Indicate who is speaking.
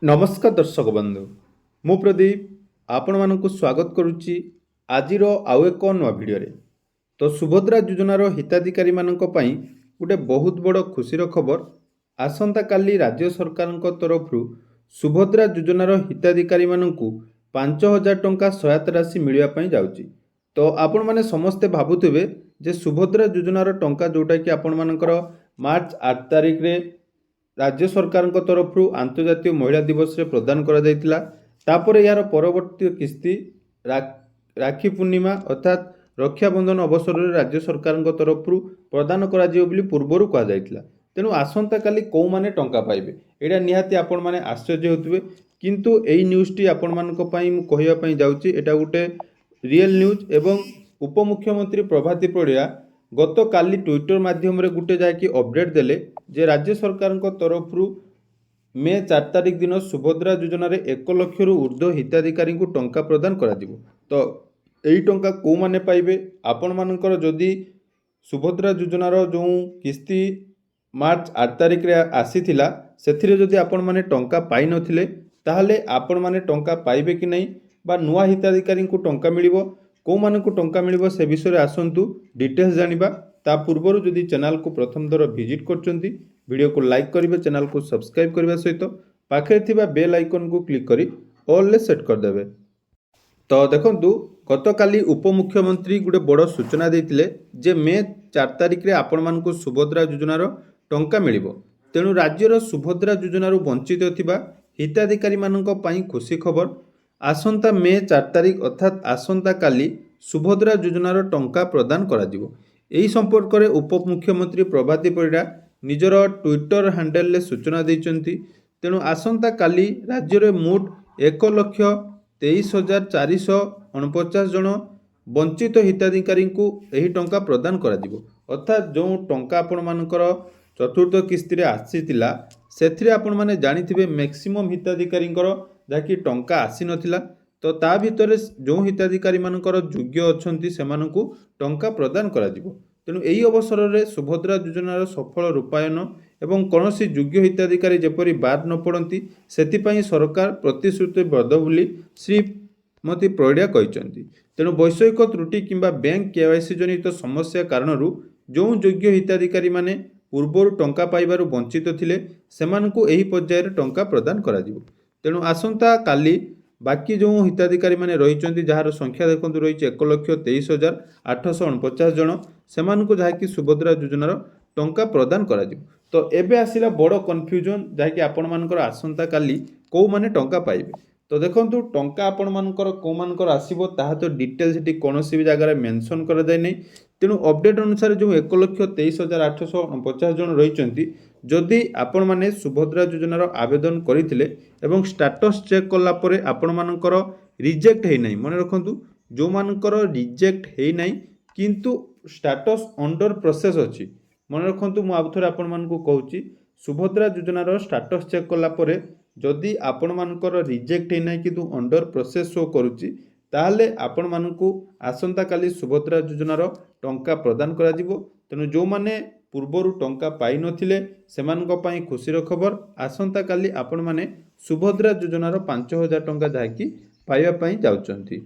Speaker 1: नमस्कार दर्शक बंधु मु प्रदीप आपण मानक स्वागत करुच्ची आजिर आउ एक नवा भिडियो तो सुभद्रा योजनार हिताधिकारी मानक पई गोटे बहुत बड़ खुशीर खबर आसंता काली राज्य सरकार तरफ सुभद्रा योजनार हिताधिकारी मानकु 5,000 टंका सहायता राशि मिलवाई जाउची। तो आपण माने समस्ते भाबुथिबे जे सुभद्रा योजनार टंका जोटा कि आपण मानकर मार्च 8 तारिख रे राज्य सरकार तरफ आंतर्जातीय महिला दिवस रे प्रदान करा जायतिला। तापरे यार परवर्ती किस्ती राखी पूर्णिमा अर्थात रक्षाबंधन अवसर में राज्य सरकार तरफ प्रदान करा जियो बोली पूर्वरु कहा जायतिला। तेणु आसंता काली कौ माने टंका पाइबे एटा निहाती आपण माने आश्चर्य होतबे, किंतु एई न्यूज टी आपण मानक पई मु कहिया पई जाउची। एटा गुटे रियल न्यूज एवं उपमुख्यमंत्री प्रभाती परिड़ा गत काली ट्विटर माध्यम रे गुटे जाकि अपडेट देले जे राज्य सरकार तरफ मे 4 तारिख दिन सुभद्रा योजना रे 1 लाख रु ऊर्ध्व हिताधिकारी को टंका प्रदान करा दिबो। तो एई टंका को माने पाइबे आपण मानकर जदि सुभद्रा योजनार जो किस्ती मार्च 8 तारिख रे आसीथिला सेथिरे जदि आपण माने टंका पाई नथिले ताहले आपण माने टंका पाइबे कि नहीं बा नुआ हिताधिकारी को टंका मिलिबो को मानकु टंका मिलिबो से विषय आसंतु डिटेल्स जानिबा। ता पूर्वरु जदि चैनल को प्रथम दर विजिट करचंती वीडियो को लाइक करिवे, चैनल को सब्सक्राइब करबा सहित पाखरे थिबा बेल आइकन को क्लिक करी ऑल ले सेट कर देबे। तो देखंतु गत काली उपमुख्यमंत्री गुटे बड़ सूचना देथिले जे मे 4 तारिख रे आपण मानकु सुभद्रा योजनार टंका मिलिबो। तेणु राज्यर सुभद्रा योजनार वंचित थिबा हिताधिकारी मानक पई खुशी खबर। आसंता मे 4 तारिख अर्थात आसंता काली सुभद्रा योजनार टंका प्रदान करा जिवो। एही संपर्क में उपमुख्यमंत्री प्रभाती परिड़ा निजर ट्विटर हैंडल ले सूचना देइचंती। तेणु आसंता काली राज्य रे मोट 1,23,449 जन वंचित हिताधिकारी को एही टंका प्रदान करा जिवो। अर्थात जो टंका आपण मानकर चतुर्थ किस्ती रे आसीतिला सेथिरे आपण माने जानिथिबे मैक्सिमम हिताधिकारी जाकि टंका आसी नथिला। तो ता भितर जो हिताधिकारी मानकर योग्य अछंती सेमानकु टंका प्रदान करा जिवो। तेणु एही अवसर में सुभद्रा योजनार सफल रूपायन एवं कौनसी योग्य हिताधिकारी जेपरी बाद न पड़ती से सरकार प्रतिश्रुतिबद्ध बोली श्रीमती परिड़ा कहते। तेणु वैषयिक त्रुटि किंबा बैंक केवाईसी जनित समस्या कारण जो योग्य हिताधिकारी माने पूर्वर टंका पाइबारु वंचित थिले सेमानकु एही पर्यायर टंका प्रदान करा जिवो। तेणु आसंता काली बाकी जो हिताधिकारी माने रही जार संख्या देखो रही 1,23,849 जन से जहाँकि सुभद्रा योजनार टंका प्रदान करा जिवो। तो एबे आसिला बड़ कन्फ्यूजन जहाँकि आपण मानकर आसंता काली कौ माने टंका पाइबे। तो देखंतु टंका आपण मानकर कौ मानकर आसीबो ताहा तो डिटेल्स एटी कोनोसी भी जगह मेंशन करा जाय नै। तेणु अपडेट अनुसार जो 1,23,849 जन रही जदि आपण माने सुभद्रा योजनार आवेदन करथिले एवं स्टेटस चेक कला परे आपण मानकर रिजेक्ट हे नै, मन रखंतु जो मानकर रिजेक्ट हे नै किंतु स्टेटस अंडर प्रोसेस अछि, मन रखंतु मु आउथरे आपण मानकु कहूची सुभद्रा योजनार स्टेटस चेक कला परे जदि आपण मानकर रिजेक्ट हे नै किंतु अंडर प्रोसेस शो करूची ताहले आपण मानकु आसंता काली सुभद्रा योजनार टंका प्रदान करा जिवो। तेणु जो माने पूर्वरु टंका पाई नथिले सेमानक पई खुशीर खबर। आसंता काली आपण माने सुभद्रा योजनार 5,000 टंका जाकी पाइबा पई जाउचंती।